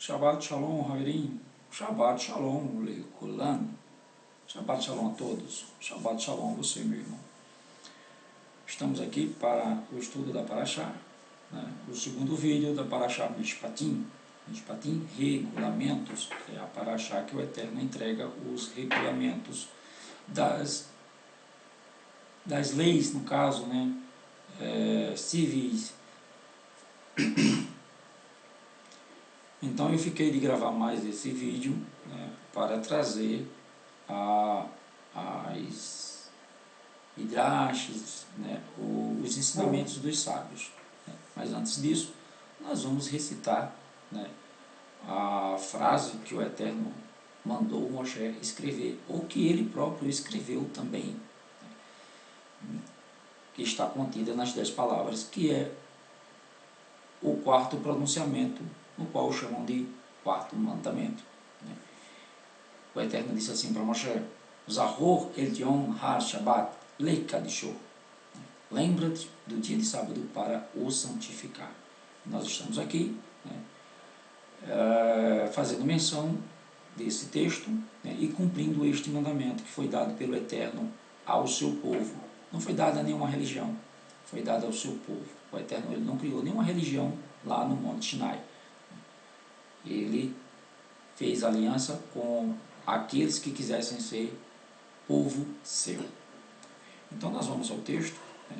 Shabbat Shalom, Haverim. Shabbat Shalom, Leikulan. Shabbat Shalom a todos. Shabbat Shalom a você, meu irmão. Estamos aqui para o estudo da Parashá, né? O segundo vídeo da Parashá Mishpatim. Mishpatim, regulamentos. É a Parashá que o Eterno entrega os regulamentos das leis, no caso, né? Civis. Então eu fiquei de gravar mais esse vídeo, né, para trazer as midrashes, né, os ensinamentos dos sábios. Né. Mas antes disso, nós vamos recitar, né, a frase que o Eterno mandou Moshe escrever, ou que ele próprio escreveu também, né, que está contida nas 10 palavras, que é o quarto pronunciamento, no qual chamam de quarto mandamento. Né? O Eterno disse assim para Moshe: Zahor el Yom ha-Shabbat leikadisho. Lembra-te do dia de sábado para o santificar. Nós estamos aqui, né, fazendo menção desse texto, né, e cumprindo este mandamento que foi dado pelo Eterno ao seu povo. Não foi dado a nenhuma religião, foi dado ao seu povo. O Eterno, ele não criou nenhuma religião lá no Monte Sinai. Ele fez aliança com aqueles que quisessem ser povo seu. Então nós vamos ao texto, né,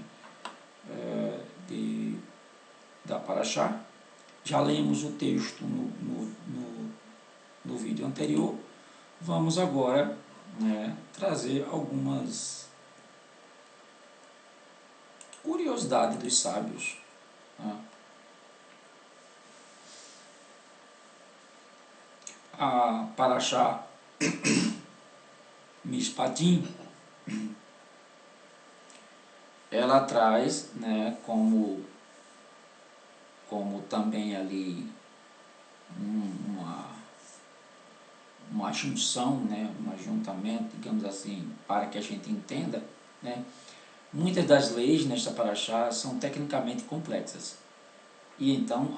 da Parashá. Já lemos o texto no vídeo anterior. Vamos agora, né, trazer algumas curiosidades dos sábios. Né? A Parashá Mishpatim, ela traz, né, como também ali uma junção, né, um ajuntamento, digamos assim, para que a gente entenda, né, muitas das leis nesta Parashá são tecnicamente complexas. E então,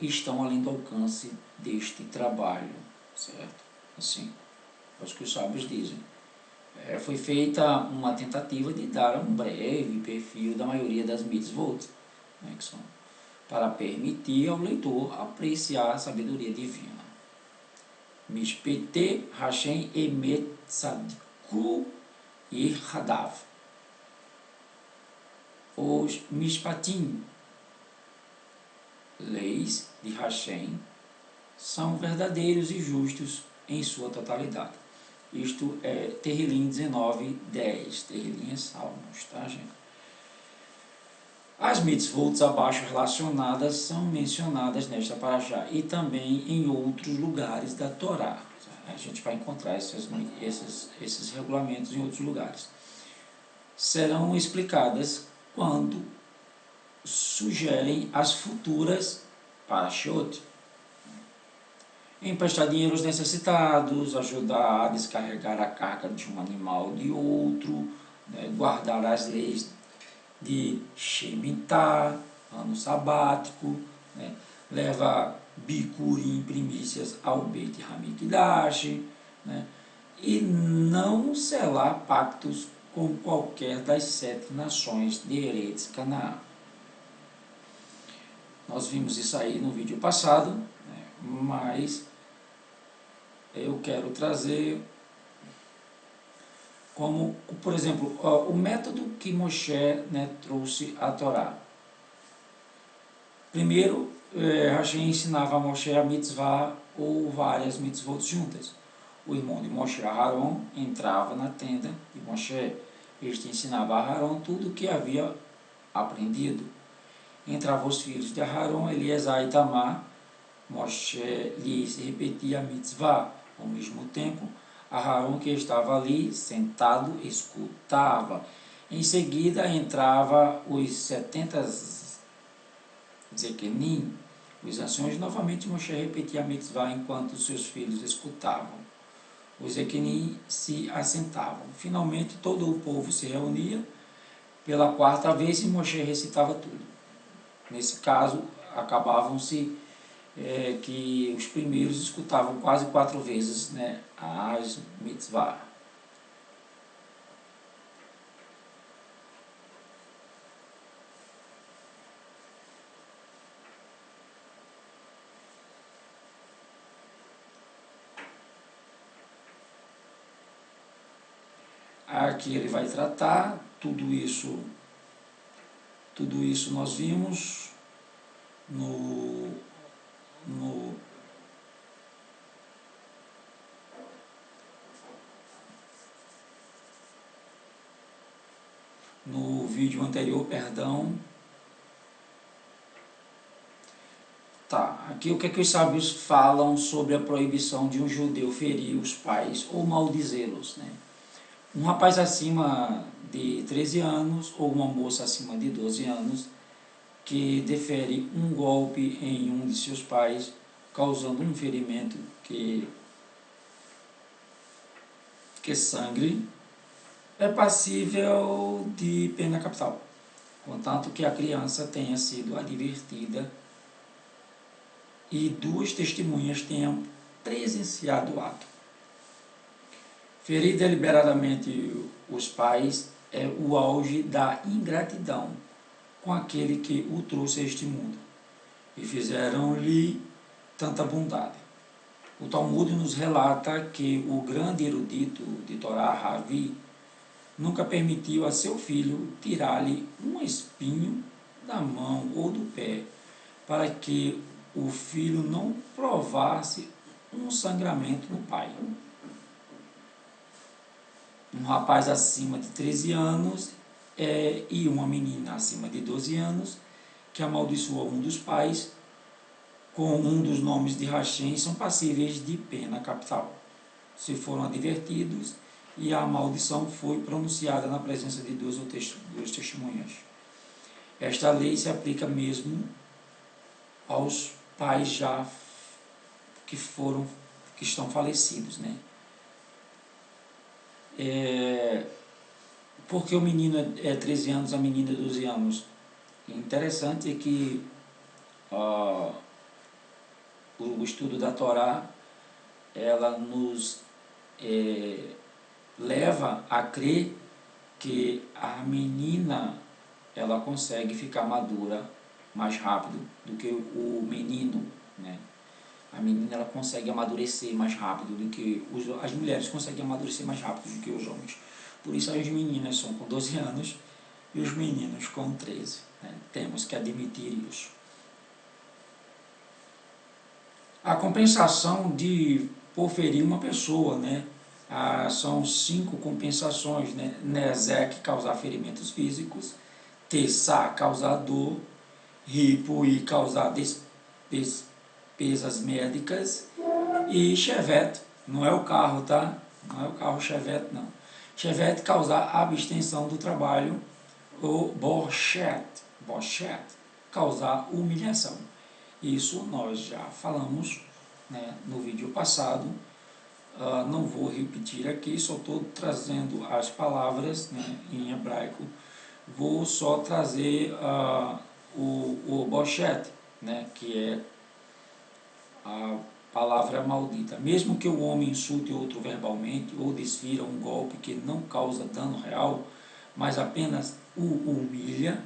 estão além do alcance deste trabalho, certo? Assim, é o que os sábios dizem. Foi feita uma tentativa de dar um breve perfil da maioria das mitzvot, né, que são para permitir ao leitor apreciar a sabedoria divina. Mishpete Hashem Emet Tzadku Yirhadav. Os Mishpatim, leis de Hashem, são verdadeiros e justos em sua totalidade. Isto é Tehillim 19:10. Tehillim é Salmos, tá, gente? As mitzvot abaixo relacionadas são mencionadas nesta Parashá e também em outros lugares da Torá. A gente vai encontrar esses regulamentos em outros lugares. Serão explicadas quando sugerem as futuras Parashot. Emprestar dinheiro aos necessitados, ajudar a descarregar a carga de um animal de outro, né, guardar as leis de Shemitah, ano sabático, né, levar Bikurim, primícias ao Beit Hamikdash, né, e não selar pactos com qualquer das 7 nações de Eretz Canaã. Nós vimos isso aí no vídeo passado, né, mas eu quero trazer como, por exemplo, o método que Moshe, né, trouxe a Torá. Primeiro, Hashem ensinava a Moshe a mitzvah ou várias mitzvot juntas. O irmão de Moshe, Aharon, entrava na tenda de Moshe. Este ensinava a Aharon tudo o que havia aprendido. Entravam os filhos de Aharon, Eliezer e Itamar. Moshe lhes repetia a mitzvah. Ao mesmo tempo, Aharon, que estava ali sentado, escutava. Em seguida entrava os 70 Zekenim, os anciões. Novamente Moshe repetia a mitzvah enquanto seus filhos escutavam. Os Zekenim se assentavam. Finalmente todo o povo se reunia pela 4ª vez e Moshe recitava tudo. Nesse caso, acabavam-se que os primeiros escutavam quase 4 vezes, né, as mitzvah. Aqui ele vai tratar tudo isso nós vimos no vídeo anterior, perdão. Tá, aqui o que é que os sábios falam sobre a proibição de um judeu ferir os pais ou maldizê-los, né? Um rapaz acima de 13 anos ou uma moça acima de 12 anos que defere um golpe em um de seus pais, causando um ferimento que sangre, é passível de pena capital, contanto que a criança tenha sido advertida e 2 testemunhas tenham presenciado o ato. Ferir deliberadamente os pais é o auge da ingratidão com aquele que o trouxe a este mundo e fizeram-lhe tanta bondade. O Talmud nos relata que o grande erudito de Torá, Ravi, nunca permitiu a seu filho tirar-lhe um espinho da mão ou do pé, para que o filho não provasse um sangramento no pai. Um rapaz acima de 13 anos e uma menina acima de 12 anos que amaldiçoa um dos pais com um dos nomes de Hashem são passíveis de pena capital, se foram advertidos e a maldição foi pronunciada na presença de 2 ou 3 testemunhas. Esta lei se aplica mesmo aos pais já que estão falecidos, né? Porque o menino é 13 anos, a menina é 12 anos. O interessante é que o estudo da Torá, ela nos leva a crer que a menina ela consegue ficar madura mais rápido do que o menino, né? A menina ela consegue amadurecer mais rápido do que as mulheres conseguem amadurecer mais rápido do que os homens. Por isso as meninas são com 12 anos e os meninos com 13. Né? Temos que admitir isso. A compensação por ferir uma pessoa, né? São 5 compensações, né? Nezek, causar ferimentos físicos, Tessá, causar dor, Ripui, causar despesas médicas, e Shevet, não é o carro, tá? Não é o carro Chevette, não. Shevet, causar abstenção do trabalho, ou Boshet, causar humilhação. Isso nós já falamos, né, no vídeo passado. Não vou repetir aqui, só estou trazendo as palavras, né, em hebraico. Vou só trazer o Boshet, né, que é a palavra maldita. Mesmo que o homem insulte outro verbalmente ou desfira um golpe que não causa dano real, mas apenas o humilha,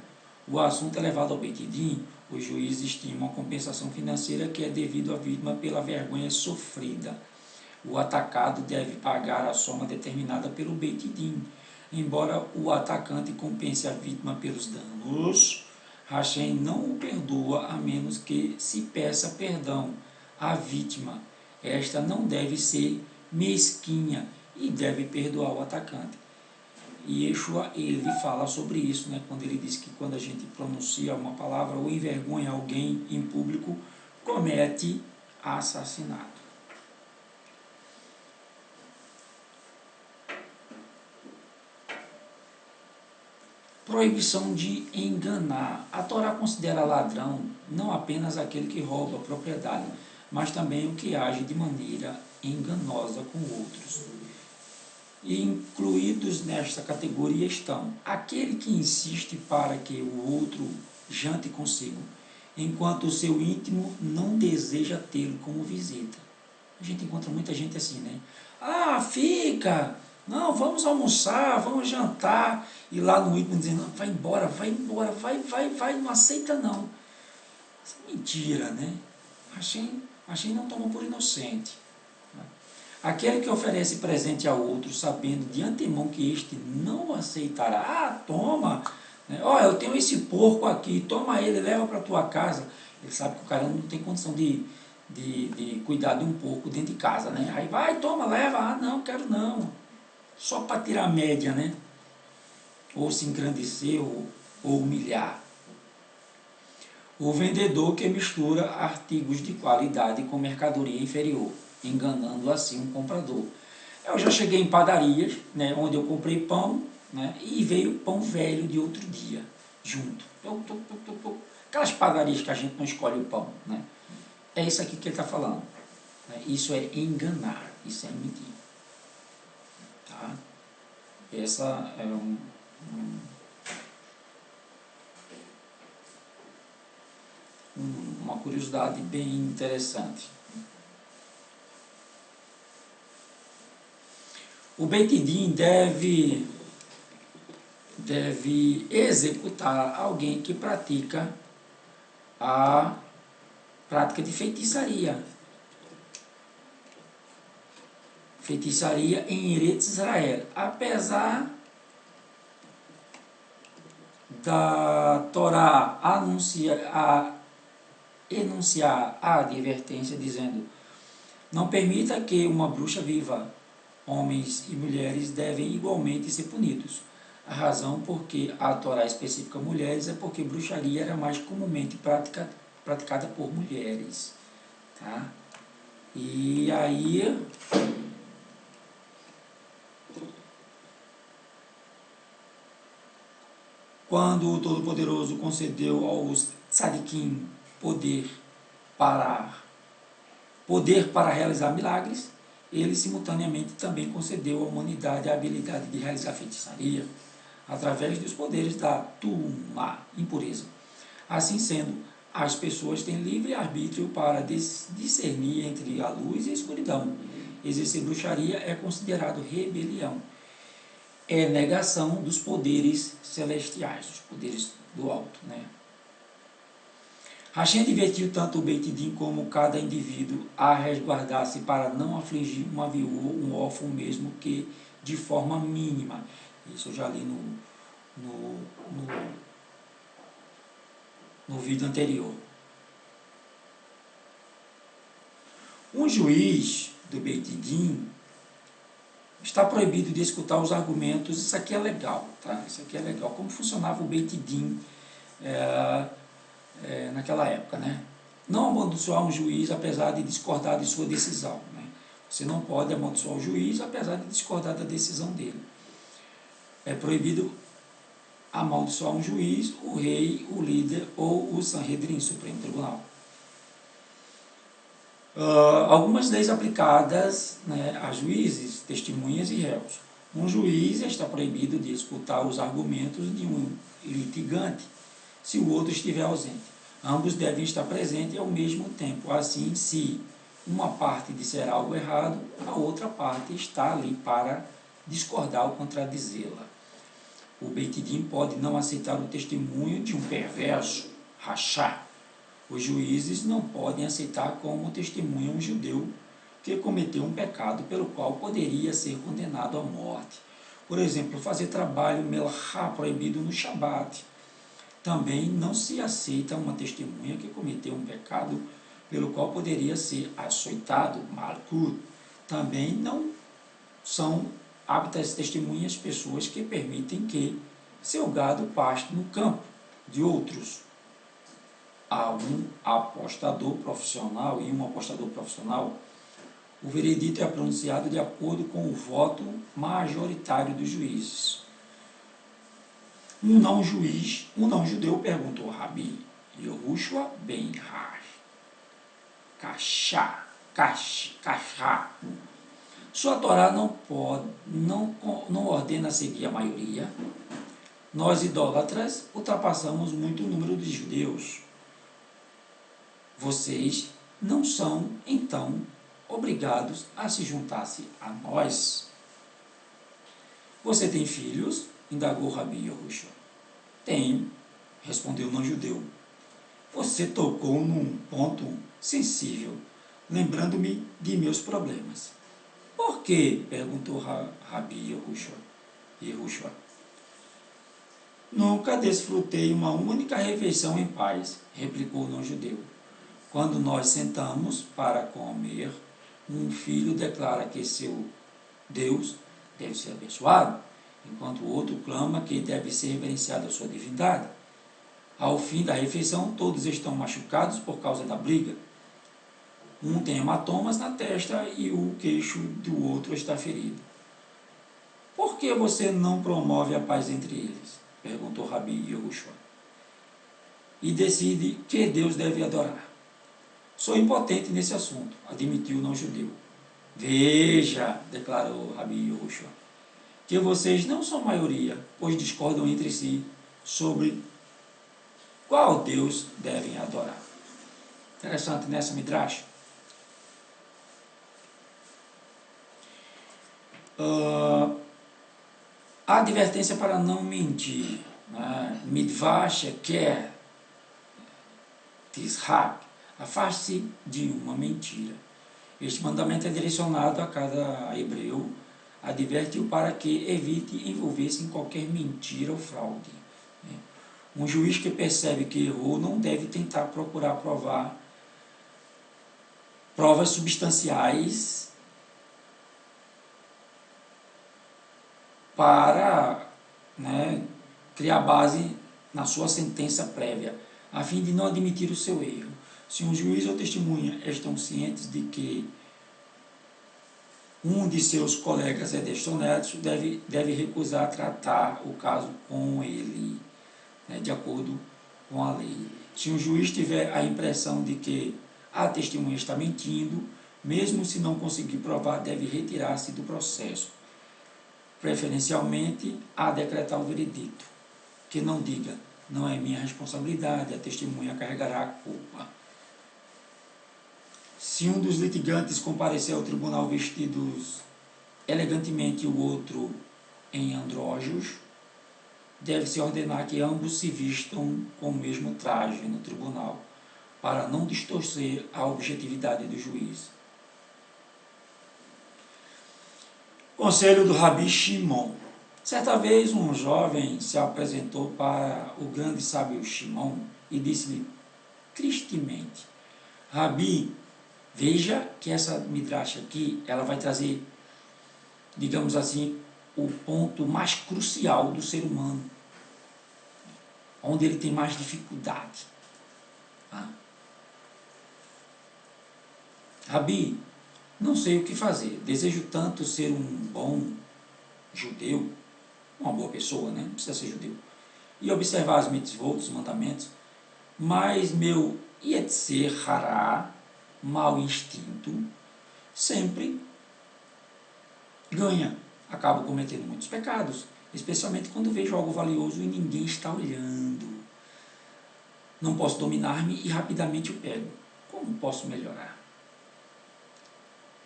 o assunto é levado ao Beit Din. O juiz estima a compensação financeira que é devido à vítima pela vergonha sofrida. O atacado deve pagar a soma determinada pelo Beit Din. Embora o atacante compense a vítima pelos danos, Hashem não o perdoa a menos que se peça perdão à vítima. Esta não deve ser mesquinha e deve perdoar o atacante. E Yeshua, ele fala sobre isso, né, quando ele diz que quando a gente pronuncia uma palavra ou envergonha alguém em público, comete assassinato. Proibição de enganar. A Torá considera ladrão não apenas aquele que rouba a propriedade, mas também o que age de maneira enganosa com outros. E incluídos nesta categoria estão aquele que insiste para que o outro jante consigo enquanto o seu íntimo não deseja tê-lo como visita. A gente encontra muita gente assim, né? Ah, fica! Não, vamos almoçar, vamos jantar. E lá no íntimo dizendo, não, vai embora, vai, não aceita não. Isso é mentira, né? Achei não toma por inocente. Aquele que oferece presente a outro, sabendo de antemão que este não aceitará, ah, toma, né? Ó, eu tenho esse porco aqui, toma ele, leva para tua casa. Ele sabe que o cara não tem condição de cuidar de um porco dentro de casa, né? Aí vai, toma, leva, ah, não, quero não. Só para tirar a média, né? Ou se engrandecer ou humilhar. O vendedor que mistura artigos de qualidade com mercadoria inferior, enganando assim um comprador. Eu já cheguei em padarias, né, onde eu comprei pão, né, e veio pão velho de outro dia, junto. Aquelas padarias que a gente não escolhe o pão. Né? É isso aqui que ele está falando. Né? Isso é enganar, isso é mentir. Tá? Essa é uma curiosidade bem interessante. O Beit Din deve executar alguém que pratica a prática de feitiçaria. Feitiçaria em Eretz Israel. Apesar da Torá enunciar a advertência dizendo: não permita que uma bruxa viva. Homens e mulheres devem igualmente ser punidos. A razão por que a Torá especifica mulheres é porque bruxaria era mais comumente praticada por mulheres. Tá? E aí, quando o Todo-Poderoso concedeu aos tzadikim poder para realizar milagres, ele simultaneamente também concedeu à humanidade a habilidade de realizar feitiçaria através dos poderes da Tumá, impureza. Assim sendo, as pessoas têm livre arbítrio para discernir entre a luz e a escuridão. Exercer bruxaria é considerado rebelião. É negação dos poderes celestiais, dos poderes do alto, né? Hashem advertiu tanto o Beit Din como cada indivíduo a resguardar-se para não afligir uma viúva, um órfão mesmo que de forma mínima. Isso eu já li no vídeo anterior. Um juiz do Beit Din está proibido de escutar os argumentos. Isso aqui é legal, tá? Isso aqui é legal. Como funcionava o Beit Din naquela época, né? Não amaldiçoar um juiz apesar de discordar de sua decisão, né? Você não pode amaldiçoar o juiz apesar de discordar da decisão dele. É proibido amaldiçoar um juiz, o rei, o líder ou o Sanhedrin, Supremo Tribunal. Algumas leis aplicadas, né, a juízes, testemunhas e réus. Um juiz está proibido de escutar os argumentos de um litigante se o outro estiver ausente. Ambos devem estar presentes ao mesmo tempo. Assim, se uma parte disser algo errado, a outra parte está ali para discordar ou contradizê-la. O Beit Din pode não aceitar o testemunho de um perverso, rachá. Os juízes não podem aceitar como testemunha um judeu que cometeu um pecado pelo qual poderia ser condenado à morte. Por exemplo, fazer trabalho melachá proibido no Shabat. Também não se aceita uma testemunha que cometeu um pecado pelo qual poderia ser açoitado, malkut. Também não são aptas testemunhas pessoas que permitem que seu gado paste no campo de outros. A um apostador profissional e um apostador profissional, o veredito é pronunciado de acordo com o voto majoritário dos juízes. Um não-judeu perguntou a Rabi Yehoshua ben Kachá, sua Torá não ordena seguir a maioria. Nós, idólatras, ultrapassamos muito o número de judeus. vocês não são, então, obrigados a se juntar-se a nós. Você tem filhos? Indagou Rabi Yahushua. Tenho, respondeu o não-judeu. Você tocou num ponto sensível, lembrando-me de meus problemas. Por quê? Perguntou Rabi Yahushua. Nunca desfrutei uma única refeição em paz, replicou o não-judeu. Quando nós sentamos para comer, um filho declara que seu Deus deve ser abençoado, enquanto o outro clama que deve ser reverenciado a sua divindade. Ao fim da refeição, todos estão machucados por causa da briga. Um tem hematomas na testa e o queixo do outro está ferido. Por que você não promove a paz entre eles? Perguntou Rabi Yahushua. E decide que Deus deve adorar. Sou impotente nesse assunto, admitiu o não-judeu. Veja, declarou Rabi Yahushua, que vocês não são maioria, pois discordam entre si sobre qual Deus devem adorar. Interessante nessa midrash. A advertência para não mentir. Midvash quer tishak, afaste-se de uma mentira. Este mandamento é direcionado a cada hebreu, adverte-o para que evite envolver-se em qualquer mentira ou fraude. Um juiz que percebe que errou não deve tentar procurar provar provas substanciais para criar base na sua sentença prévia, a fim de não admitir o seu erro. Se um juiz ou testemunha estão cientes de que um de seus colegas é desonesto, deve recusar tratar o caso com ele, de acordo com a lei. Se um juiz tiver a impressão de que a testemunha está mentindo, mesmo se não conseguir provar, deve retirar-se do processo, preferencialmente a decretar o veredito, que não diga, não é minha responsabilidade, a testemunha carregará a culpa. Se um dos litigantes comparecer ao tribunal vestidos elegantemente e o outro em andrógenos, deve-se ordenar que ambos se vistam com o mesmo traje no tribunal, para não distorcer a objetividade do juiz. Conselho do Rabi Shimon. Certa vez um jovem se apresentou para o grande sábio Shimon e disse-lhe tristemente: Rabi, veja que essa midrash aqui, ela vai trazer, digamos assim, o ponto mais crucial do ser humano, onde ele tem mais dificuldade. Rabi, não sei o que fazer. Desejo tanto ser um bom judeu, uma boa pessoa, não precisa ser judeu, e observar as mitzvot, os mandamentos, mas meu yetzer hará, mau instinto, sempre ganha. Acabo cometendo muitos pecados, especialmente quando vejo algo valioso e ninguém está olhando. Não posso dominar-me e rapidamente o pego. Como posso melhorar?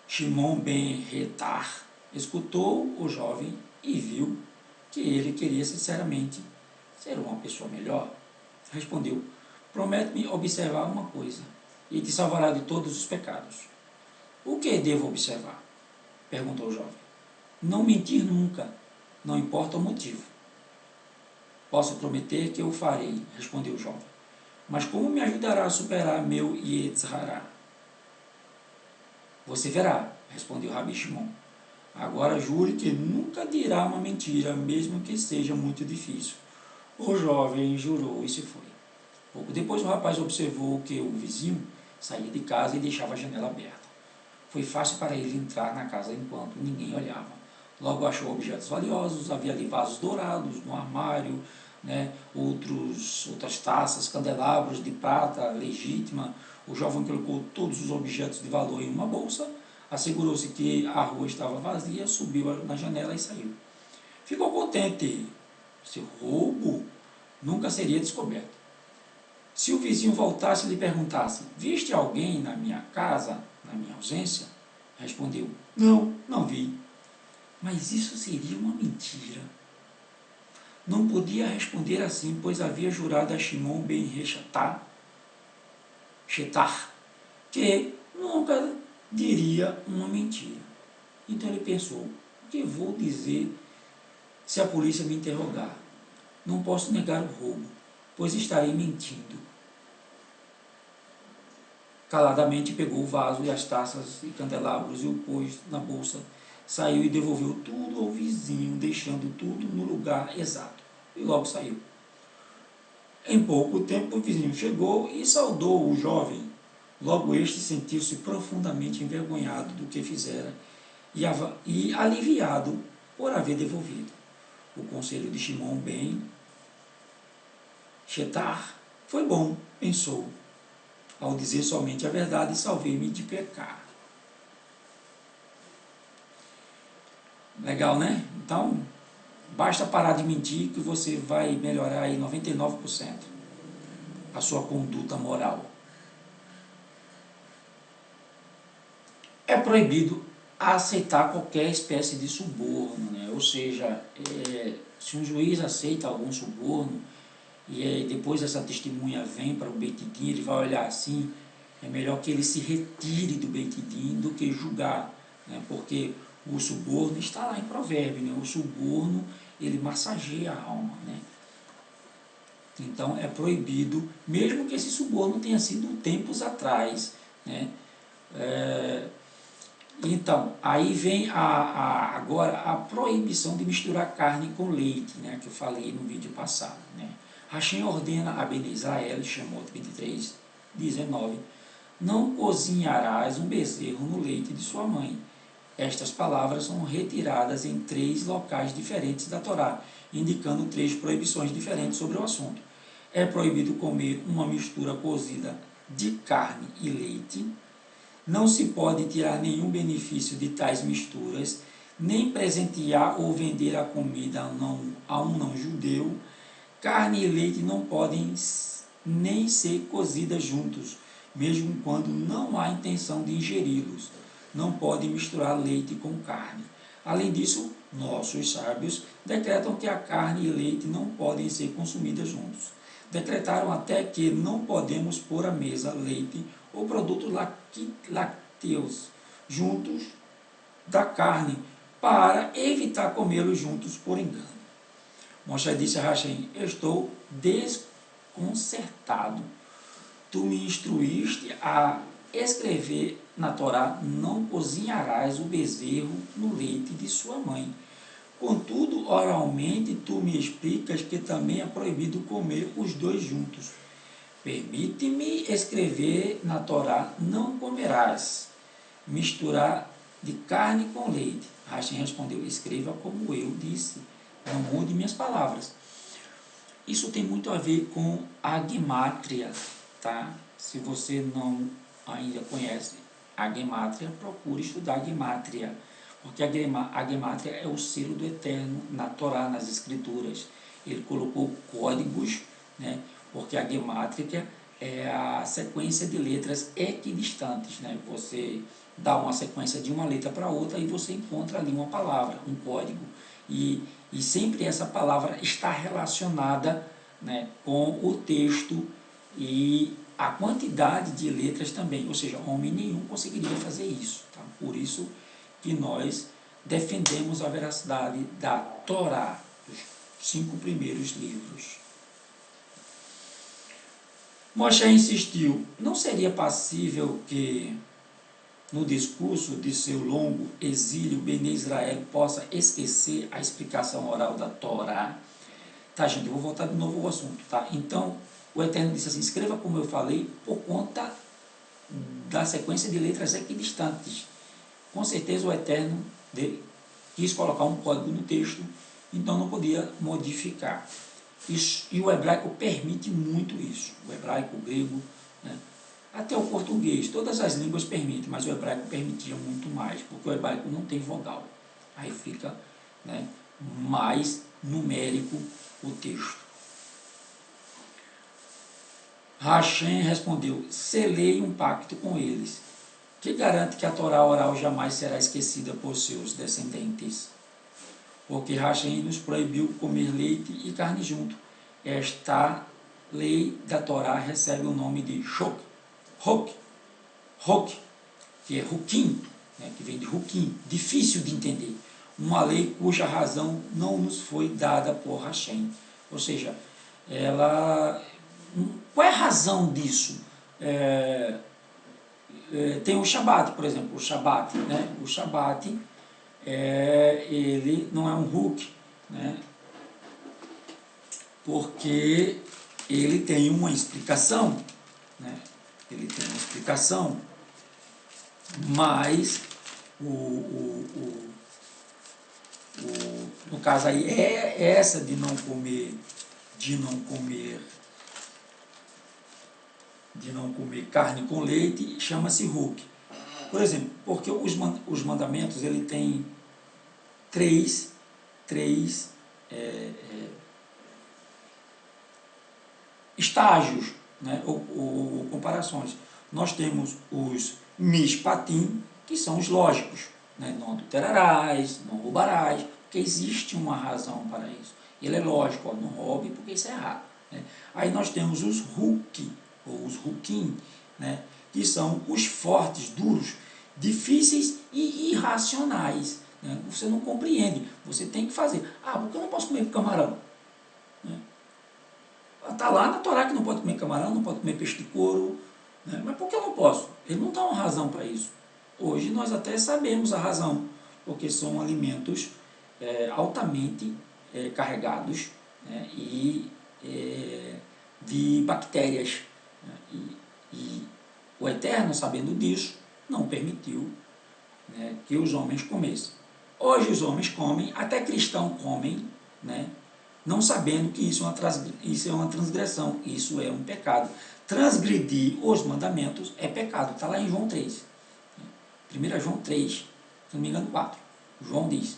Shimon ben Retar escutou o jovem e viu que ele queria sinceramente ser uma pessoa melhor. Respondeu: promete-me observar uma coisa e te salvará de todos os pecados. O que devo observar? Perguntou o jovem. Não mentir nunca, não importa o motivo. Posso prometer que eu farei, respondeu o jovem. Mas como me ajudará a superar meu yetzer hará? Você verá, respondeu Rabi Shimon. Agora jure que nunca dirá uma mentira, mesmo que seja muito difícil. O jovem jurou e se foi. Pouco depois o rapaz observou que o vizinho saía de casa e deixava a janela aberta. Foi fácil para ele entrar na casa enquanto ninguém olhava. Logo achou objetos valiosos, havia ali vasos dourados no armário, outras taças, candelabros de prata legítima. O jovem colocou todos os objetos de valor em uma bolsa, assegurou-se que a rua estava vazia, subiu na janela e saiu. Ficou contente. Seu roubo nunca seria descoberto. Se o vizinho voltasse e lhe perguntasse: viste alguém na minha casa, na minha ausência? Respondeu: não, não vi. Mas isso seria uma mentira. Não podia responder assim, pois havia jurado a Shimon ben Shetar que nunca diria uma mentira. Então ele pensou: o que vou dizer se a polícia me interrogar? Não posso negar o roubo, pois estarei mentindo. Caladamente pegou o vaso e as taças e candelabros e o pôs na bolsa. Saiu e devolveu tudo ao vizinho, deixando tudo no lugar exato. E logo saiu. Em pouco tempo o vizinho chegou e saudou o jovem. Logo este sentiu-se profundamente envergonhado do que fizera e aliviado por haver devolvido. O conselho de Shimon ben Shetar foi bom, pensou. Ao dizer somente a verdade, salvei-me de pecar. Legal, né? Então, basta parar de mentir que você vai melhorar aí 99% a sua conduta moral. É proibido aceitar qualquer espécie de suborno, né? Ou seja, se um juiz aceita algum suborno e depois essa testemunha vem para o Beit Din, ele vai olhar assim, é melhor que ele se retire do Beit Din do que julgar, né? Porque o suborno está lá em Provérbio, né? O suborno, ele massageia a alma, né? Então é proibido, mesmo que esse suborno tenha sido tempos atrás, né? Então, aí vem agora a proibição de misturar carne com leite, né, que eu falei no vídeo passado. Né. Hashem ordena a Bene Israel, Shemot 23, 19, não cozinharás um bezerro no leite de sua mãe. Estas palavras são retiradas em 3 locais diferentes da Torá, indicando 3 proibições diferentes sobre o assunto. É proibido comer uma mistura cozida de carne e leite. Não se pode tirar nenhum benefício de tais misturas, nem presentear ou vender a comida a um não-judeu. Carne e leite não podem nem ser cozidas juntos, mesmo quando não há intenção de ingeri-los. Não pode misturar leite com carne. Além disso, nossos sábios decretam que a carne e leite não podem ser consumidas juntos. Decretaram até que não podemos pôr à mesa leite ou produtos lácteos juntos da carne, para evitar comê-los juntos por engano. Moshe disse a Hashem: estou desconcertado. Tu me instruíste a escrever na Torá: não cozinharás o bezerro no leite de sua mãe. Contudo, oralmente, tu me explicas que também é proibido comer os dois juntos. Permite-me escrever na Torá: não comerás, misturar de carne com leite. Hashem respondeu: escreva como eu disse, não mude minhas palavras. Isso tem muito a ver com a gemátria, tá? Se você não ainda conhece a gemátria, procure estudar a gemátria, porque a gemátria é o selo do Eterno na Torá, nas Escrituras. Ele colocou códigos, né? Porque a gemátria é a sequência de letras equidistantes, né? Você dá uma sequência de uma letra para outra e você encontra ali uma palavra, um código. E sempre essa palavra está relacionada, né, com o texto e a quantidade de letras também. Ou seja, homem nenhum conseguiria fazer isso. Tá? Por isso que nós defendemos a veracidade da Torá, dos 5 primeiros livros. Moshe insistiu: não seria passível que, no discurso de seu longo exílio, Bene Israel possa esquecer a explicação oral da Torá? Tá, gente, eu vou voltar de novo ao assunto, tá? Então, o Eterno disse assim: escreva como eu falei, por conta da sequência de letras equidistantes. Com certeza o Eterno quis colocar um código no texto, então não podia modificar. E o hebraico permite muito isso. O hebraico, o grego, né? Até o português, todas as línguas permitem, mas o hebraico permitia muito mais, porque o hebraico não tem vogal. Aí fica, né, mais numérico o texto. Hashem respondeu: selei um pacto com eles, que garante que a Torá oral jamais será esquecida por seus descendentes. Porque Hashem nos proibiu comer leite e carne junto. Esta lei da Torá recebe o nome de Hok, que é Hukim, né, que vem de Hukim, difícil de entender. Uma lei cuja razão não nos foi dada por Hashem. Ou seja, qual é a razão disso? Tem o Shabat, por exemplo, o Shabat, né? O Shabat, ele não é um Huk, né? Porque ele tem uma explicação, né? Ele tem uma explicação, mas no caso aí é essa de não comer carne com leite, chama-se Huk. Por exemplo, porque os mandamentos ele tem três estágios, né, ou comparações. Nós temos os mishpatim, que são os lógicos, né, não adulterarás, não roubarás, porque existe uma razão para isso. Ele é lógico, ó, não roube porque isso é errado. Né. Aí nós temos os huk, ou os hukim, né, que são os fortes, duros, difíceis e irracionais. Né. Você não compreende, você tem que fazer. Porque eu não posso comer camarão? Está lá na Torá que não pode comer camarão, não pode comer peixe de couro, né? Mas por que eu não posso? Ele não dá uma razão para isso. Hoje nós até sabemos a razão, porque são alimentos altamente carregados, né? E de bactérias. Né? E o Eterno, sabendo disso, não permitiu, né, que os homens comessem. Hoje os homens comem, até cristãos comem, né? Não sabendo que isso é uma transgressão, isso é um pecado. Transgredir os mandamentos é pecado, está lá em João 3. 1 João 3, se não me engano 4. João diz: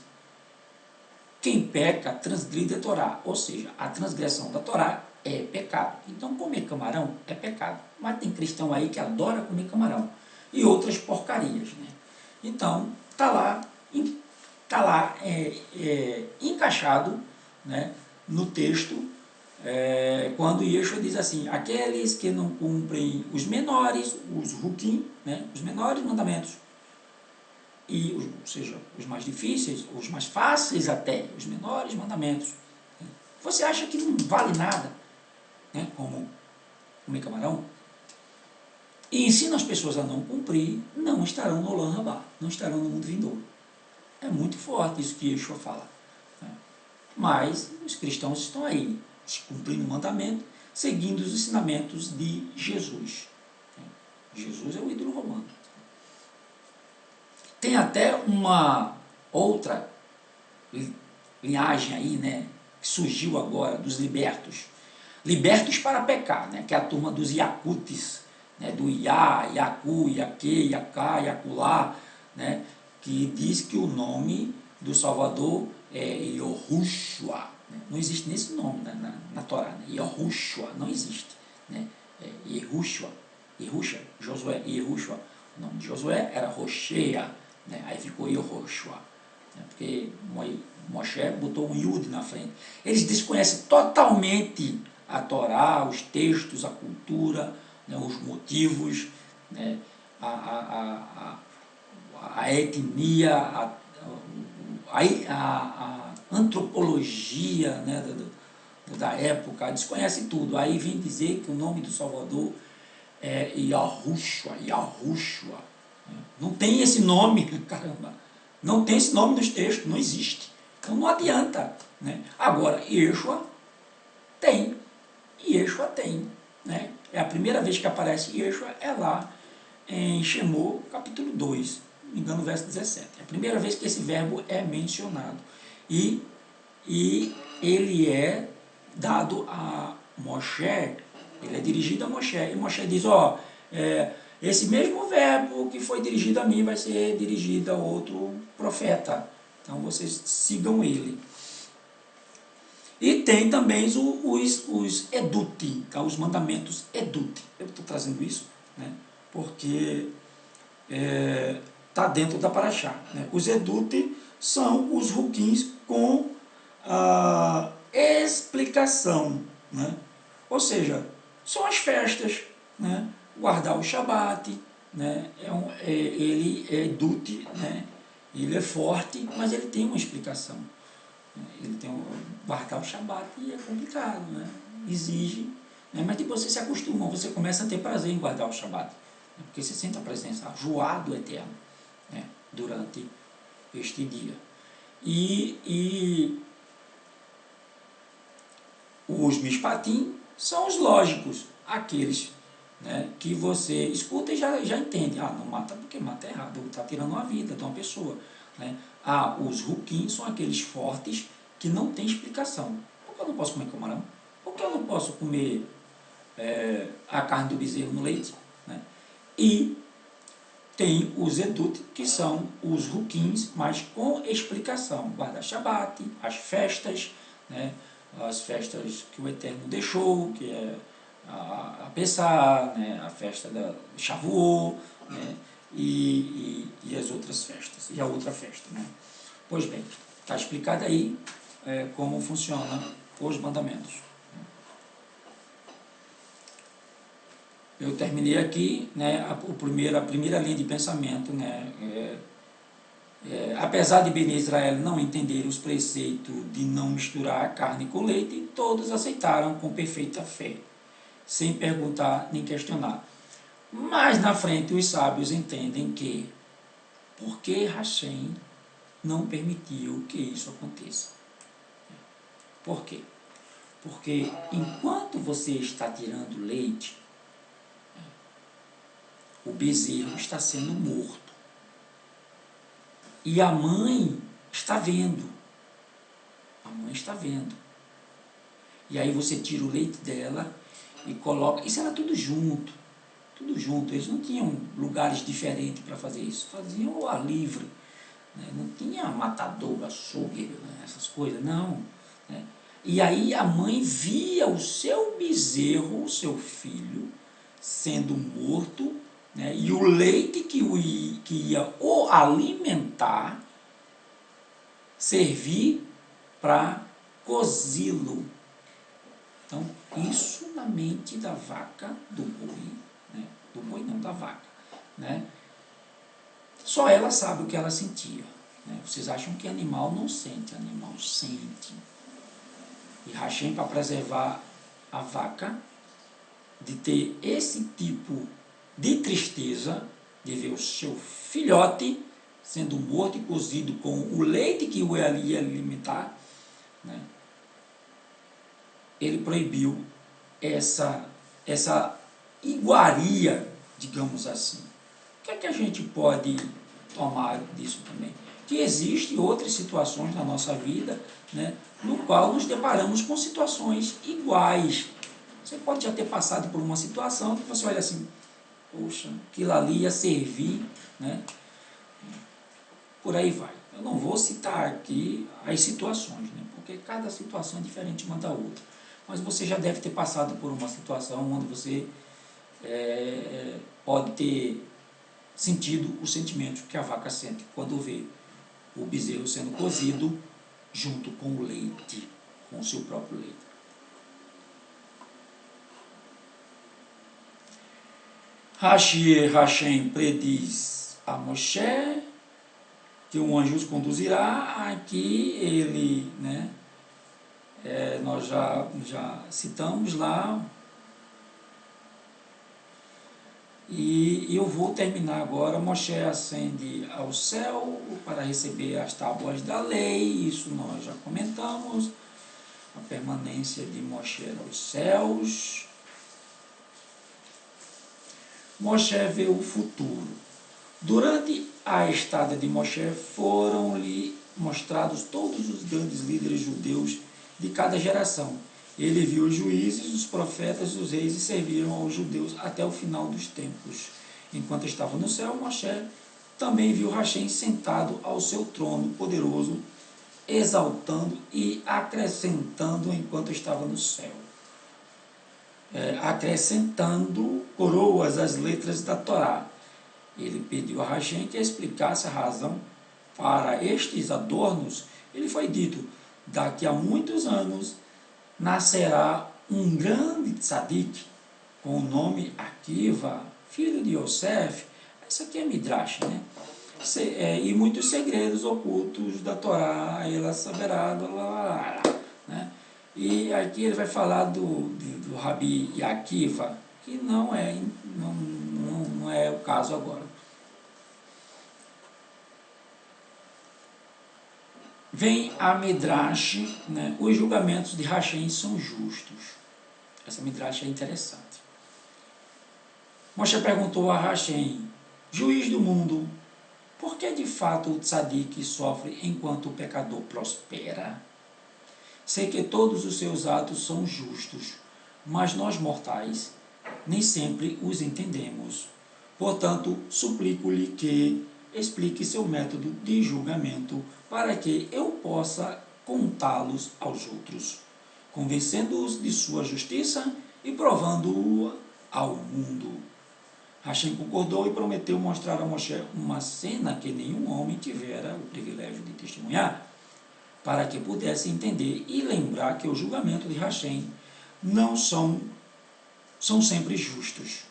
quem peca transgride a Torá, ou seja, a transgressão da Torá é pecado. Então comer camarão é pecado, mas tem cristão aí que adora comer camarão e outras porcarias, né? Então está lá encaixado, né, no texto, quando Yeshua diz assim: aqueles que não cumprem os menores, os hukim, né, os menores mandamentos, ou seja, os mais difíceis, os mais fáceis até, os menores mandamentos, você acha que não vale nada, né, como comer camarão? E ensina as pessoas a não cumprir, não estarão no Olam Rabá, não estarão no mundo vindouro. É muito forte isso que Yeshua fala. Mas os cristãos estão aí, cumprindo o mandamento, seguindo os ensinamentos de Jesus. Jesus é o ídolo romano. Tem até uma outra linhagem aí, né, que surgiu agora, dos libertos. Libertos para pecar, né, que é a turma dos Yakutes, né, do Iá, Yaku, Yaque, Yaká, Yakulá, né, que diz que o nome do Salvador é Yahushua. Né? Não existe nesse nome na Torá. Né? Yahushua não existe. Né? Yahushua, Josué, Yahushua. O nome de Josué era Roshea, né? Aí ficou Yahushua. Né? Porque Moshe botou um Yud na frente. Eles desconhecem totalmente a Torá, os textos, a cultura, né? Os motivos, né? A etnia, a antropologia, né, da época, desconhece tudo. Aí vem dizer que o nome do Salvador é Yahushua. Não tem esse nome, caramba. Não tem esse nome nos textos, não existe. Então não adianta. Né? Agora, Yeshua tem. Né? É a primeira vez que aparece Yeshua, é lá em Shemot, capítulo 2. Não me engano, verso 17. É a primeira vez que esse verbo é mencionado. E ele é dado a Moshe, ele é dirigido a Moshe. E Moshe diz: esse mesmo verbo que foi dirigido a mim vai ser dirigido a outro profeta. Então vocês sigam ele. E tem também os edut, tá? Os mandamentos edut. Eu estou trazendo isso, né? Porque está dentro da Paraxá, né? Os edut são os rukins com a explicação, né? Ou seja, são as festas, né? Guardar o Shabat, né? Ele é edut, né? Ele é forte, mas ele tem uma explicação. Ele tem guardar o Shabat e é complicado, né? Exige, né? Mas depois você se acostuma, você começa a ter prazer em guardar o Shabat, né? Porque você sente a presença, a joá do Eterno, né? Durante este dia. E os mishpatim são os lógicos, aqueles, né, que você escuta e já entende. Ah, não mata porque mata errado, está tirando a vida de uma pessoa, né? Ah, os rukim são aqueles fortes que não tem explicação. Por que eu não posso comer camarão? Por que eu não posso comer a carne do bezerro no leite? Né? E tem os edut, que são os rukins, mas com explicação. Guarda Shabat, as festas, né? As festas que o Eterno deixou, que é a Pessah, né? A festa da Shavuot, né? E as outras festas, e a outra festa. Né? Pois bem, está explicado aí como funciona os mandamentos. Eu terminei aqui, né, a primeira linha de pensamento, né, apesar de Bnei Israel não entender os preceitos de não misturar a carne com leite, todos aceitaram com perfeita fé, sem perguntar nem questionar. Mas na frente os sábios entendem que, por que Hashem não permitiu que isso aconteça? Por quê? Porque enquanto você está tirando leite, o bezerro está sendo morto. E a mãe está vendo. A mãe está vendo. E aí você tira o leite dela e coloca... Isso era tudo junto. Tudo junto. Eles não tinham lugares diferentes para fazer isso. Faziam ao ar livre. Né? Não tinha matador, açougue, né? Essas coisas. Não. Né? E aí a mãe via o seu bezerro, o seu filho, sendo morto, né? E o leite que ia o alimentar, servir para cozi-lo. Então, isso na mente da vaca, do boi, né? Do boi não, da vaca. Né? Só ela sabe o que ela sentia. Né? Vocês acham que animal não sente? Animal sente. E Hashem, para preservar a vaca de ter esse tipo de tristeza, de ver o seu filhote sendo morto e cozido com o leite que o ia alimentar, né? Ele proibiu essa iguaria, digamos assim. O que é que a gente pode tomar disso também? Que existem outras situações na nossa vida, né, no qual nos deparamos com situações iguais. Você pode já ter passado por uma situação que você olha assim, poxa, aquilo ali ia servir, né? Por aí vai. Eu não vou citar aqui as situações, né? Porque cada situação é diferente uma da outra. Mas você já deve ter passado por uma situação onde você pode ter sentido o sentimento que a vaca sente quando vê o bezerro sendo cozido junto com o leite, com o seu próprio leite. Hashem prediz a Moshe que um anjo os conduzirá. Aqui ele, né, nós já citamos lá. E eu vou terminar agora. Moshe ascende ao céu para receber as tábuas da lei, isso nós já comentamos, a permanência de Moshe nos céus. Moshe vê o futuro. Durante a estada de Moshe foram-lhe mostrados todos os grandes líderes judeus de cada geração. Ele viu os juízes, os profetas, os reis e serviram aos judeus até o final dos tempos. Enquanto estava no céu, Moshe também viu Hashem sentado ao seu trono poderoso exaltando e acrescentando enquanto estava no céu. Acrescentando coroas às letras da Torá. Ele pediu a Hashem que explicasse a razão para estes adornos. Ele foi dito: daqui a muitos anos nascerá um grande tzadik com o nome Akiva, filho de Yosef. Isso aqui é Midrash, né? E muitos segredos ocultos da Torá, ela saberá, né? E aqui ele vai falar do Rabi Akiva, que não é o caso agora. Vem a Midrash, né? Os julgamentos de Hashem são justos. Essa Midrash é interessante. Moshe perguntou a Hashem: juiz do mundo, por que de fato o tzadik sofre enquanto o pecador prospera? Sei que todos os seus atos são justos, mas nós mortais nem sempre os entendemos. Portanto, suplico-lhe que explique seu método de julgamento para que eu possa contá-los aos outros, convencendo-os de sua justiça e provando-o ao mundo. Hashem concordou e prometeu mostrar a Moshe uma cena que nenhum homem tivera o privilégio de testemunhar, para que pudesse entender e lembrar que o julgamento de Hashem não são sempre justos.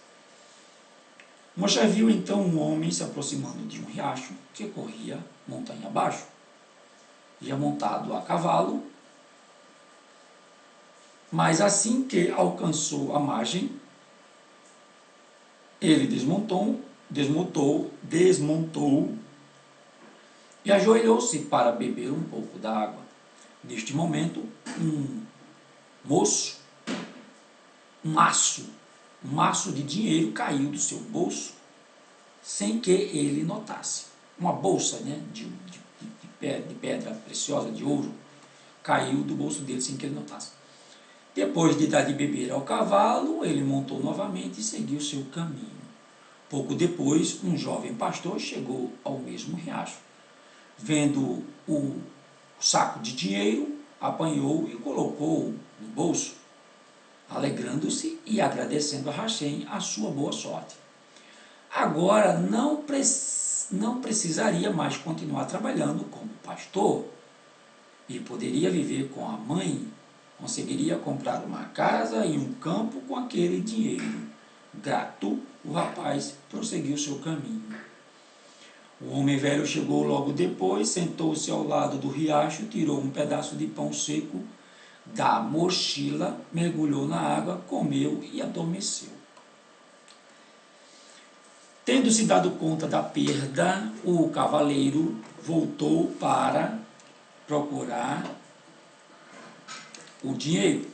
Moshe viu então um homem se aproximando de um riacho que corria montanha abaixo. Ia montado a cavalo, mas assim que alcançou a margem, ele desmontou e ajoelhou-se para beber um pouco da água. Neste momento, um maço de dinheiro caiu do seu bolso, sem que ele notasse. Uma bolsa, né, de pedra preciosa, de ouro, caiu do bolso dele sem que ele notasse. Depois de dar de beber ao cavalo, ele montou novamente e seguiu seu caminho. Pouco depois, um jovem pastor chegou ao mesmo riacho. Vendo o saco de dinheiro, apanhou e colocou no bolso, alegrando-se e agradecendo a Hashem a sua boa sorte. Agora não precisaria mais continuar trabalhando como pastor e poderia viver com a mãe. Conseguiria comprar uma casa e um campo com aquele dinheiro. Grato, o rapaz prosseguiu seu caminho. O homem velho chegou logo depois, sentou-se ao lado do riacho, tirou um pedaço de pão seco da mochila, mergulhou na água, comeu e adormeceu. Tendo se dado conta da perda, o cavaleiro voltou para procurar o dinheiro.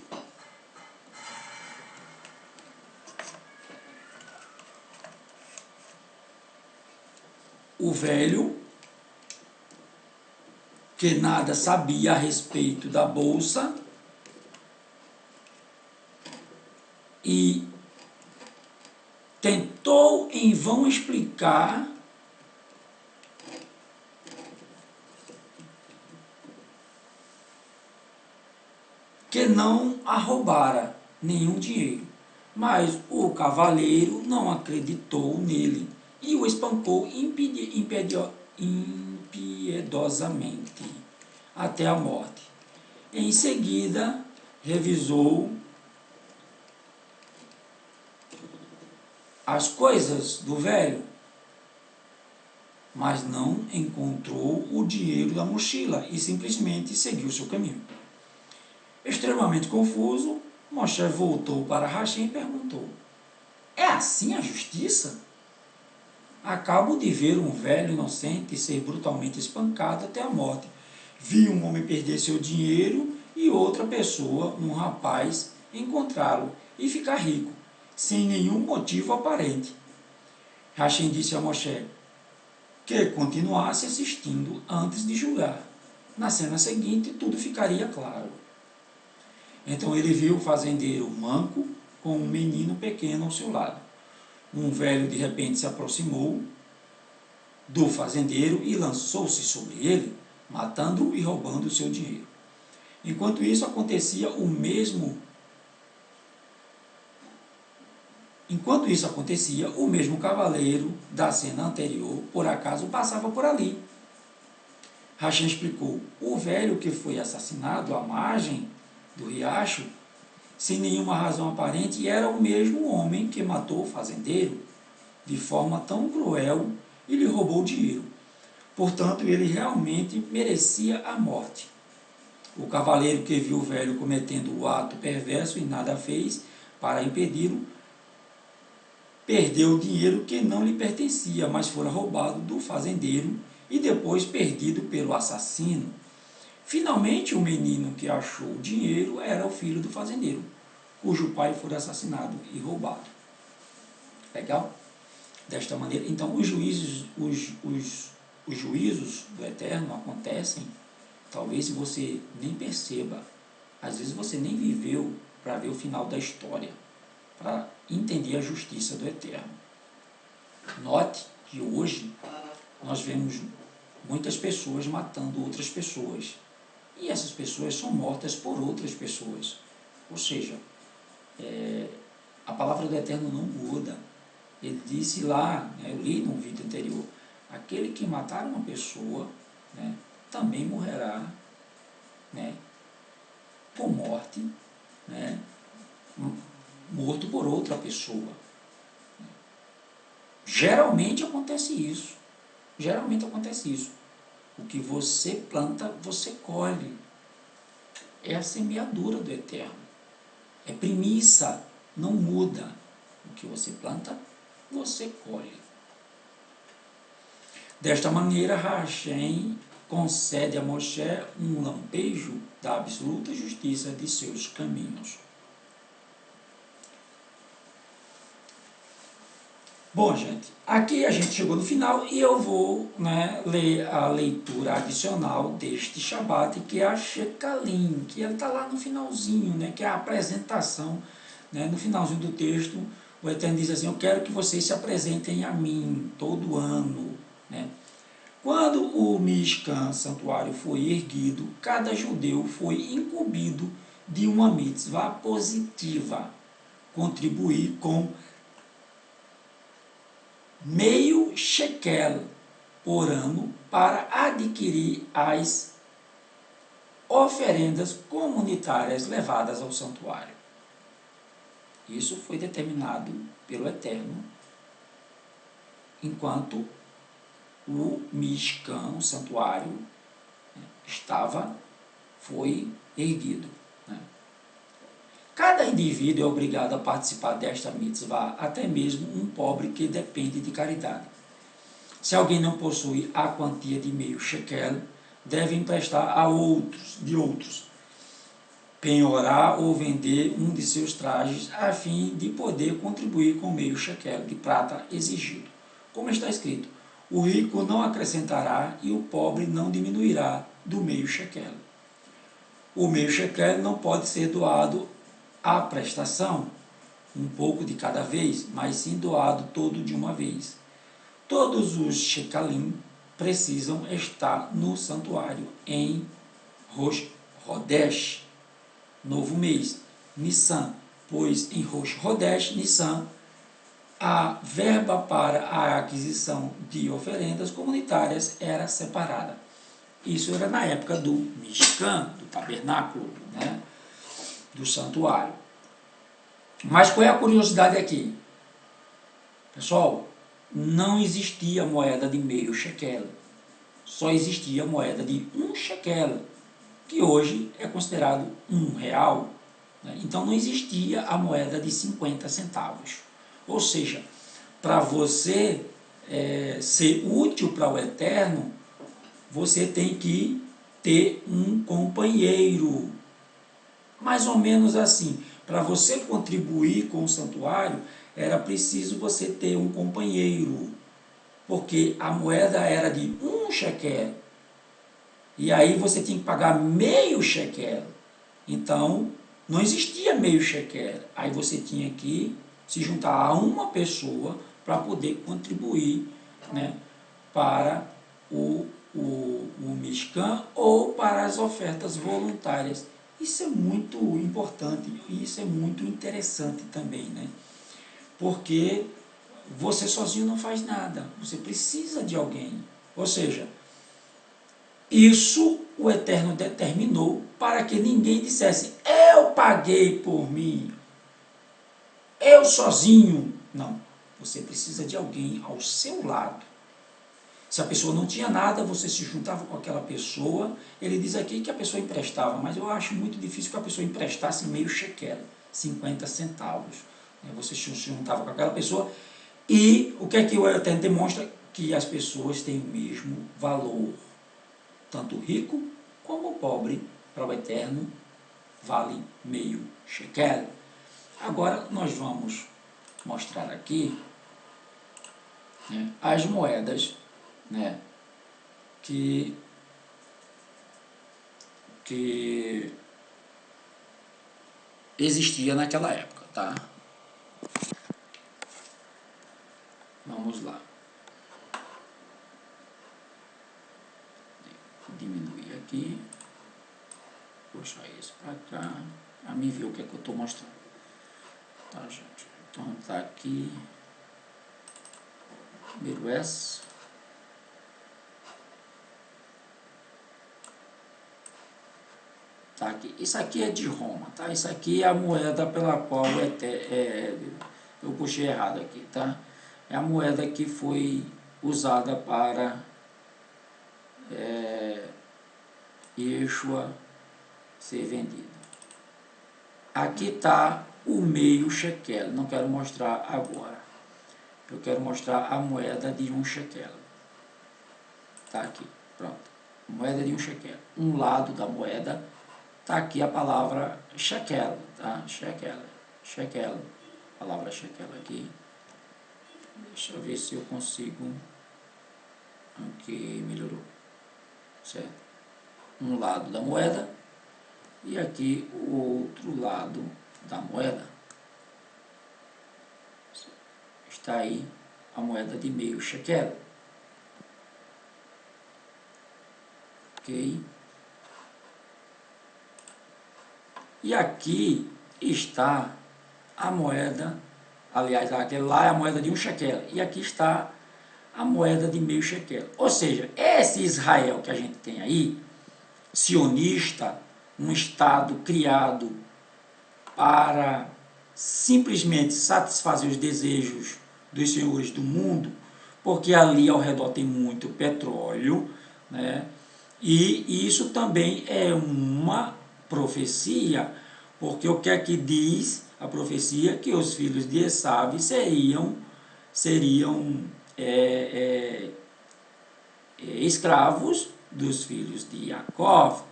O velho, que nada sabia a respeito da bolsa, e tentou em vão explicar que não a roubara nenhum dinheiro, mas o cavaleiro não acreditou nele e o espancou impiedosamente até a morte. Em seguida, revisou as coisas do velho, mas não encontrou o dinheiro da mochila e simplesmente seguiu seu caminho. Extremamente confuso, Moshe voltou para Hashem e perguntou: é assim a justiça? Acabo de ver um velho inocente ser brutalmente espancado até a morte. Vi um homem perder seu dinheiro e outra pessoa, um rapaz, encontrá-lo e ficar rico, sem nenhum motivo aparente. Hashem disse a Moshe que continuasse assistindo antes de julgar. Na cena seguinte, tudo ficaria claro. Então ele viu o fazendeiro manco com um menino pequeno ao seu lado. Um velho de repente se aproximou do fazendeiro e lançou-se sobre ele, matando e roubando o seu dinheiro. Enquanto isso acontecia, o mesmo cavaleiro da cena anterior, por acaso, passava por ali. Hashem explicou: o velho que foi assassinado à margem do riacho, sem nenhuma razão aparente, era o mesmo homem que matou o fazendeiro de forma tão cruel e lhe roubou o dinheiro. Portanto, ele realmente merecia a morte. O cavaleiro que viu o velho cometendo o ato perverso e nada fez para impedi-lo, perdeu o dinheiro que não lhe pertencia, mas fora roubado do fazendeiro e depois perdido pelo assassino. Finalmente, o menino que achou o dinheiro era o filho do fazendeiro, cujo pai fora assassinado e roubado. Legal? Desta maneira, então, os juízos do Eterno acontecem, talvez você nem perceba, às vezes você nem viveu para ver o final da história, para entender a justiça do Eterno. Note que hoje nós vemos muitas pessoas matando outras pessoas, e essas pessoas são mortas por outras pessoas. Ou seja, a palavra do Eterno não muda. Ele disse lá, eu li no vídeo anterior, aquele que matar uma pessoa, também morrerá, por morte, morto por outra pessoa. Geralmente acontece isso. O que você planta, você colhe. É a semeadura do Eterno. É premissa, não muda. O que você planta, você colhe. Desta maneira, Hashem concede a Moshe um lampejo da absoluta justiça de seus caminhos. Bom, gente, aqui a gente chegou no final e eu vou ler a leitura adicional deste Shabat, que é a Shekalim, que ele está lá no finalzinho, que é a apresentação, no finalzinho do texto. O Eterno diz assim: eu quero que vocês se apresentem a mim todo ano. Quando o Mishkan, santuário, foi erguido, cada judeu foi incumbido de uma mitzvah positiva, contribuir com meio shekel por ano para adquirir as oferendas comunitárias levadas ao santuário. Isso foi determinado pelo Eterno, enquanto o Mishkan, o santuário, foi erguido. Cada indivíduo é obrigado a participar desta mitzvah, até mesmo um pobre que depende de caridade. Se alguém não possui a quantia de meio shekel, deve emprestar a outros, penhorar ou vender um de seus trajes, a fim de poder contribuir com meio shekel de prata exigido. Como está escrito: o rico não acrescentará e o pobre não diminuirá do meio shekel. O meio shekel não pode ser doado à prestação, um pouco de cada vez, mas sim doado todo de uma vez. Todos os shekalim precisam estar no santuário em Rosh Hodesh, novo mês, Nissan, pois em Rosh Hodesh, Nissan, a verba para a aquisição de oferendas comunitárias era separada. Isso era na época do Mishkan, do tabernáculo, do santuário. Mas qual é a curiosidade aqui? Pessoal, não existia moeda de meio shekel. Só existia moeda de 1 shekel, que hoje é considerado R$1. Então não existia a moeda de 50 centavos. Ou seja, para você ser útil para o Eterno, você tem que ter um companheiro. Mais ou menos assim, para você contribuir com o santuário, era preciso você ter um companheiro, porque a moeda era de 1 shekel, e aí você tinha que pagar meio shekel. Então, não existia meio shekel, aí você tinha que se juntar a uma pessoa para poder contribuir, para o o Mishkan ou para as ofertas voluntárias. Isso é muito importante e isso é muito interessante também, né? Porque você sozinho não faz nada, você precisa de alguém. Ou seja, isso o Eterno determinou para que ninguém dissesse: eu paguei por mim, eu sozinho. Não, você precisa de alguém ao seu lado. Se a pessoa não tinha nada, você se juntava com aquela pessoa. Ele diz aqui que a pessoa emprestava, mas eu acho muito difícil que a pessoa emprestasse meio shekel, 50 centavos. Você se juntava com aquela pessoa. E o que é que o Eterno demonstra? Que as pessoas têm o mesmo valor. Tanto o rico como o pobre, para o Eterno, vale meio shekel. Agora nós vamos mostrar aqui, né, as moedas, né, que existia naquela época, tá? Vamos lá. Vou diminuir aqui, puxar isso para cá, a mim ver o que é que eu estou mostrando. Tá, gente? Então tá aqui, primeiro S. Tá aqui. Isso aqui é de Roma, tá? Isso aqui é a moeda pela qual eu puxei errado aqui, tá? É a moeda que foi usada para Yeshua ser vendido. Aqui está o meio shekel, não quero mostrar agora. Eu quero mostrar a moeda de 1 shekel. Tá aqui, pronto. Moeda de 1 shekel. Um lado da moeda tá aqui a palavra shekel, tá? Shekel, shekel. Palavra shekel aqui. Deixa eu ver se eu consigo. Aqui melhorou. Certo? Um lado da moeda e aqui o outro lado da moeda. Está aí a moeda de meio shekel. Ok? E aqui está a moeda, aliás, aquele lá é a moeda de 1 shekel, e aqui está a moeda de meio shekel. Ou seja, esse Israel que a gente tem aí, sionista, um Estado criado para simplesmente satisfazer os desejos dos senhores do mundo, porque ali ao redor tem muito petróleo, né? E isso também é uma profecia, porque o que é que diz a profecia? Que os filhos de Esav seriam escravos dos filhos de Jacó,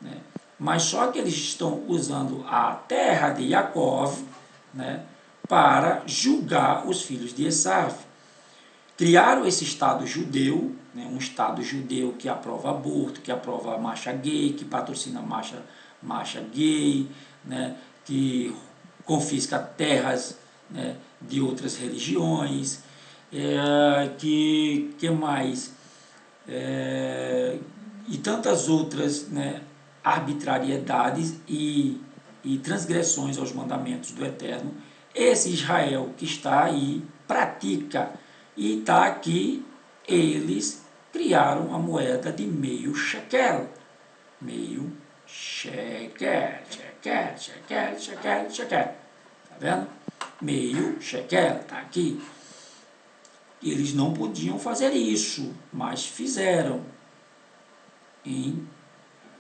né? Mas só que eles estão usando a terra de Jacó, né, para julgar os filhos de Esav. Criaram esse Estado judeu, né, um Estado judeu que aprova aborto, que aprova marcha gay, que patrocina marcha gay, né, que confisca terras, né, de outras religiões, que mais? E tantas outras, né, arbitrariedades e transgressões aos mandamentos do Eterno. Esse Israel que está aí pratica, e está aqui, eles criaram a moeda de meio shekel. Meio shekel, shekel, shekel, shekel, shekel. Tá vendo? Meio shekel, tá aqui. Eles não podiam fazer isso, mas fizeram em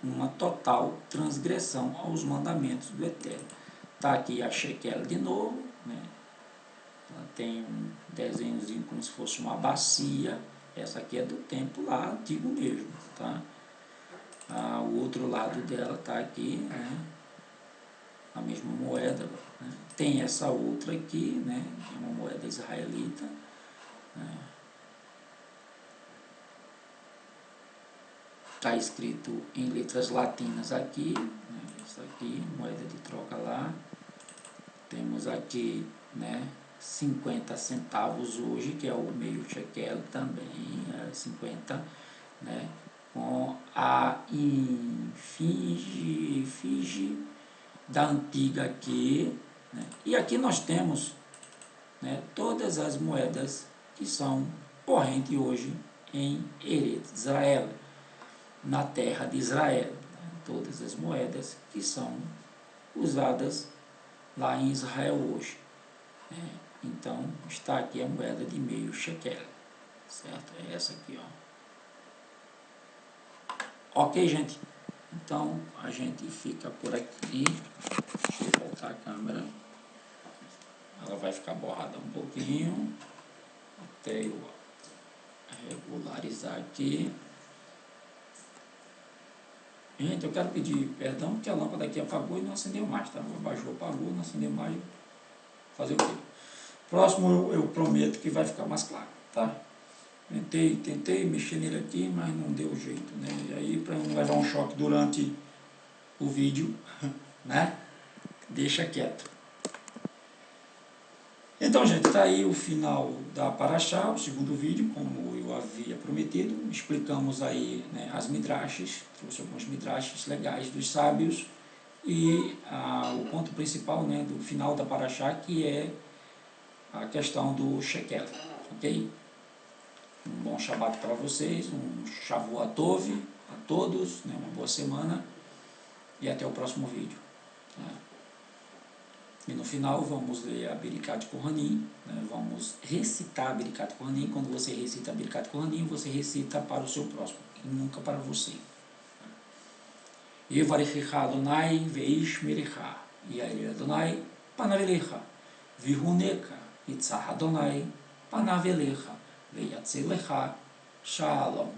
uma total transgressão aos mandamentos do Eterno. Está aqui a shekel de novo, né? Tem um desenhozinho como se fosse uma bacia. Essa aqui é do tempo lá antigo mesmo, tá? O outro lado dela está aqui, né? A mesma moeda, né? Tem essa outra aqui, né? É uma moeda israelita, né? Está escrito em letras latinas aqui, né? Isso aqui, moeda de troca lá. Temos aqui, né, 50 centavos hoje, que é o meio shekel também, 50, né? com a efígie da antiga que, né? E aqui nós temos, né, todas as moedas que são correntes hoje em Eretz Israel, na terra de Israel, né? Todas as moedas que são usadas lá em Israel hoje, né? Então está aqui a moeda de meio shekel, certo? É essa aqui, ó. Ok, gente? Então a gente fica por aqui. Deixa eu voltar a câmera. Ela vai ficar borrada um pouquinho até eu regularizar aqui. Gente, eu quero pedir perdão porque a lâmpada aqui apagou e não acendeu mais, tá? Abaixou, apagou, não acendeu mais. Fazer o quê? Próximo eu prometo que vai ficar mais claro, tá? Tentei mexer nele aqui, mas não deu jeito, né? E aí, para não levar um choque durante o vídeo, né? Deixa quieto. Então, gente, está aí o final da Paraxá, o segundo vídeo, como eu havia prometido. Explicamos aí, né, as midrashes, trouxe alguns midrashes legais dos sábios e o ponto principal, né, do final da Paraxá, que é a questão do shekel, ok? Um bom Shabbat para vocês, um Shavuot Tov a todos, né, uma boa semana e até o próximo vídeo. Tá? E no final vamos ler a Birkat Kohanim, né? Vamos recitar a Birkat Kohanim. Quando você recita a Birkat Kohanim, você recita para o seu próximo, e nunca para você. Yevarechecha Adonai veish merecha, Yair Adonai panavelecha, vihuneka itzah Adonai panavelecha, veyatzelecha shalom.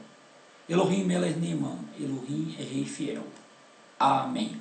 Elohim melech niman, Elohim é rei fiel. Amém.